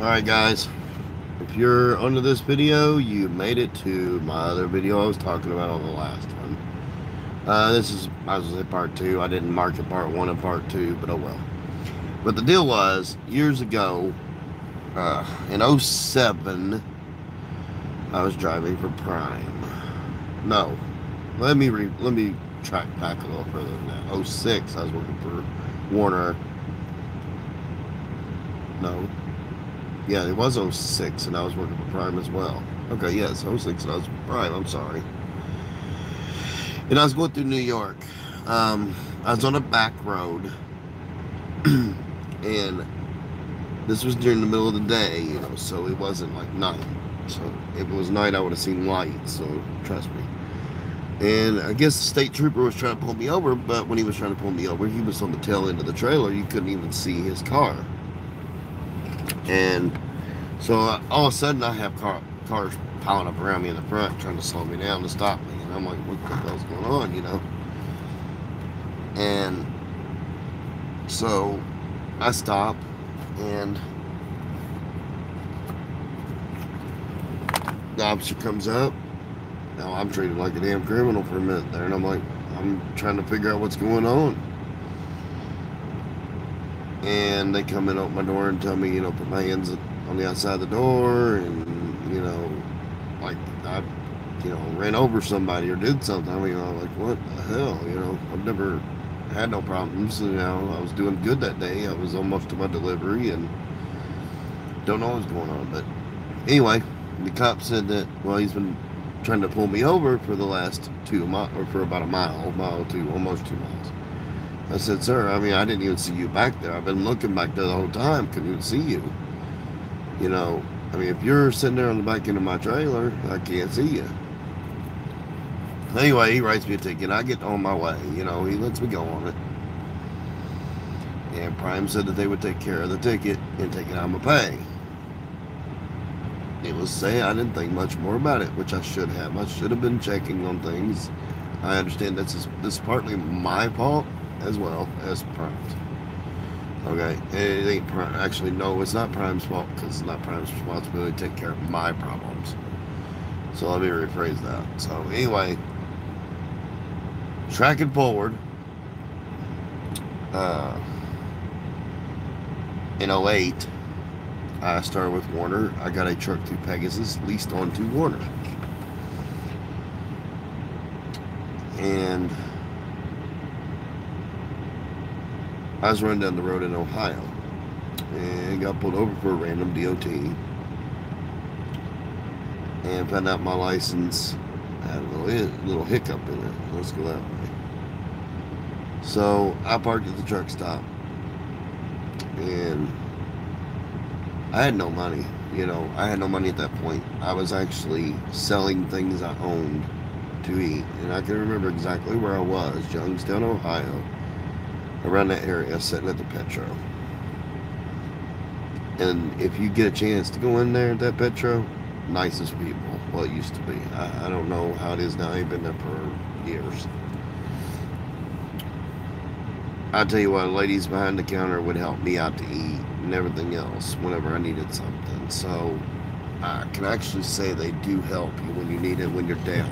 Alright guys, if you're under this video, you made it to my other video I was talking about on the last one. This is, I was say part 2. I didn't mark it part 1 and part 2, but oh well. But the deal was, years ago, in 07, I was driving for Prime. No, let me track back a little further than that. 06, I was working for Warner. No. Yeah, it was 06, and I was working for Prime as well. Okay, yes, 06, and I was Prime, I'm sorry. And I was going through New York. I was on a back road, and this was during the middle of the day, you know, so it wasn't like night. So if it was night, I would have seen lights, so trust me. And I guess the state trooper was trying to pull me over, but when he was trying to pull me over, he was on the tail end of the trailer. You couldn't even see his car. And so all of a sudden I have cars piling up around me in the front trying to slow me down to stop me. And I'm like, what the hell's going on, you know? And so I stop, and the officer comes up. Now I'm treated like a damn criminal for a minute there, and I'm trying to figure out what's going on. And they come in, open my door, and tell me, you know, put my hands on the outside of the door, and, you know, like I, you know, ran over somebody or did something. I mean, I'm like, what the hell, you know? I've never had no problems, you know. I was doing good that day. I was almost to my delivery, and don't know what's going on. But anyway, the cop said that, well, he's been trying to pull me over for the last 2 miles, or for about a mile or 2, almost 2 miles. I said, sir, I mean, I didn't even see you back there. I've been looking back there the whole time. Couldn't even see you. You know, I mean, if you're sitting there on the back end of my trailer, I can't see you. Anyway, he writes me a ticket. I get on my way. You know, he lets me go on it. And Prime said that they would take care of the ticket and take it out of my pay. Needless to say, I didn't think much more about it, which I should have. I should have been checking on things. I understand this is partly my fault as well as Prime's. Okay, it ain't Prime. Actually, no, it's not Prime's fault, because it's not Prime's responsibility to take care of my problems. So let me rephrase that. So anyway, tracking forward, in 08, I started with Warner. I got a truck through Pegasus, leased onto Warner. And I was running down the road in Ohio and got pulled over for a random DOT, and found out my license had a little hiccup in it. Let's go that way. So I parked at the truck stop, and I had no money. You know, I had no money at that point. I was actually selling things I owned to eat, and I can remember exactly where I was, Youngstown, Ohio, around that area, sitting at the Petro. And if you get a chance to go in there at that Petro, nicest people. Well, it used to be. I don't know how it is now. I've been there for years. I tell you what, ladies behind the counter would help me out to eat and everything else whenever I needed something. So I can actually say they do help you when you need it, when you're down.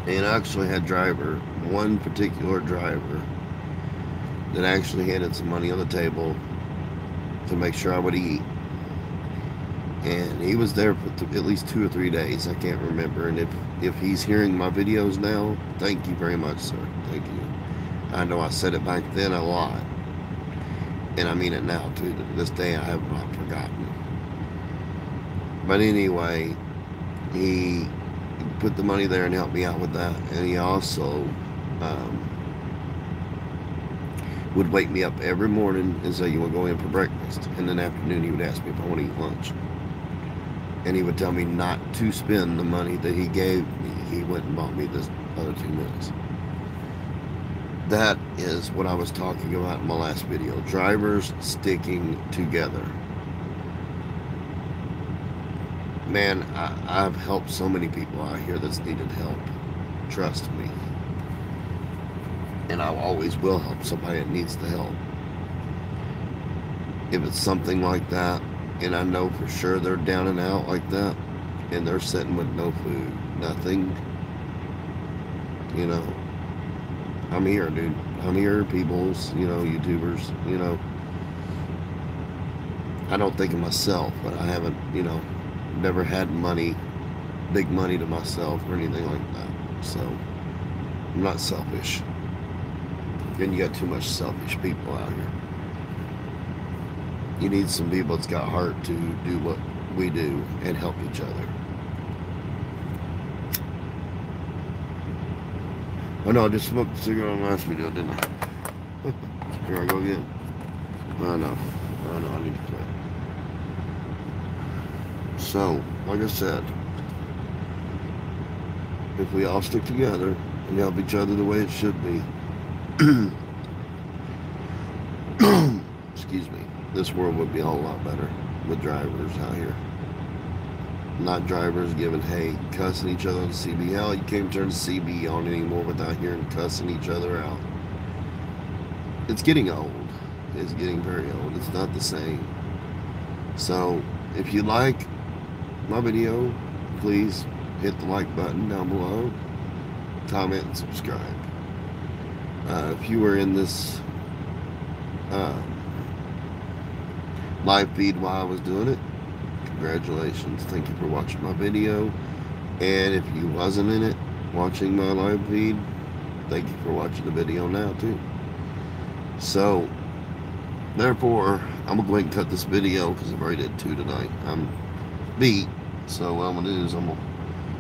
And I actually had one particular driver that actually handed some money on the table to make sure I would eat. And he was there for at least 2 or 3 days. I can't remember. And if he's hearing my videos now, thank you very much, sir. Thank you. I know I said it back then a lot, and I mean it now too. To this day, I have not forgotten. But anyway, he put the money there and helped me out with that. And he also would wake me up every morning and say, you want to go in for breakfast? And in the afternoon, he would ask me if I want to eat lunch. And he would tell me not to spend the money that he gave me. He went and bought me this other 2 minutes. That is what I was talking about in my last video. Drivers sticking together. Man, I've helped so many people out here that's needed help. Trust me. And I always will help somebody that needs the help. if it's something like that, and I know for sure they're down and out like that, and they're sitting with no food, nothing, you know, I'm here, dude. I'm here, peoples, YouTubers, I don't think of myself, but I haven't, never had money, big money to myself or anything like that. So I'm not selfish. And you got too much selfish people out here. You need some people that's got heart to do what we do and help each other. Oh no, I just smoked a cigarette on the last video, didn't I? Here I go again. Oh no, I need to quit. So, like I said, if we all stick together and help each other the way it should be, excuse me, this world would be a whole lot better with drivers out here. Not drivers giving, hey, cussing each other on CB. Hell, you can't turn CB on anymore without hearing cussing each other out. It's getting old. It's getting very old. It's not the same. So, if you like my video, please hit the like button down below, comment, and subscribe. If you were in this live feed while I was doing it, congratulations. Thank you for watching my video. And if you wasn't in it watching my live feed, thank you for watching the video now too. So therefore, I'm gonna go ahead and cut this video because I've already did 2 tonight. I'm beat. So what I'm gonna do is I'm gonna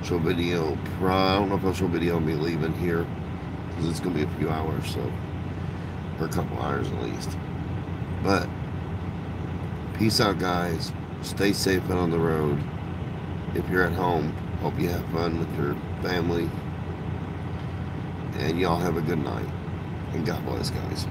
show a video. I don't know if I'll show a video of me leaving here because it's gonna be a few hours, so, or a couple hours at least. But peace out, guys. Stay safe out on the road. If you're at home, hope you have fun with your family. And y'all have a good night. And God bless, guys.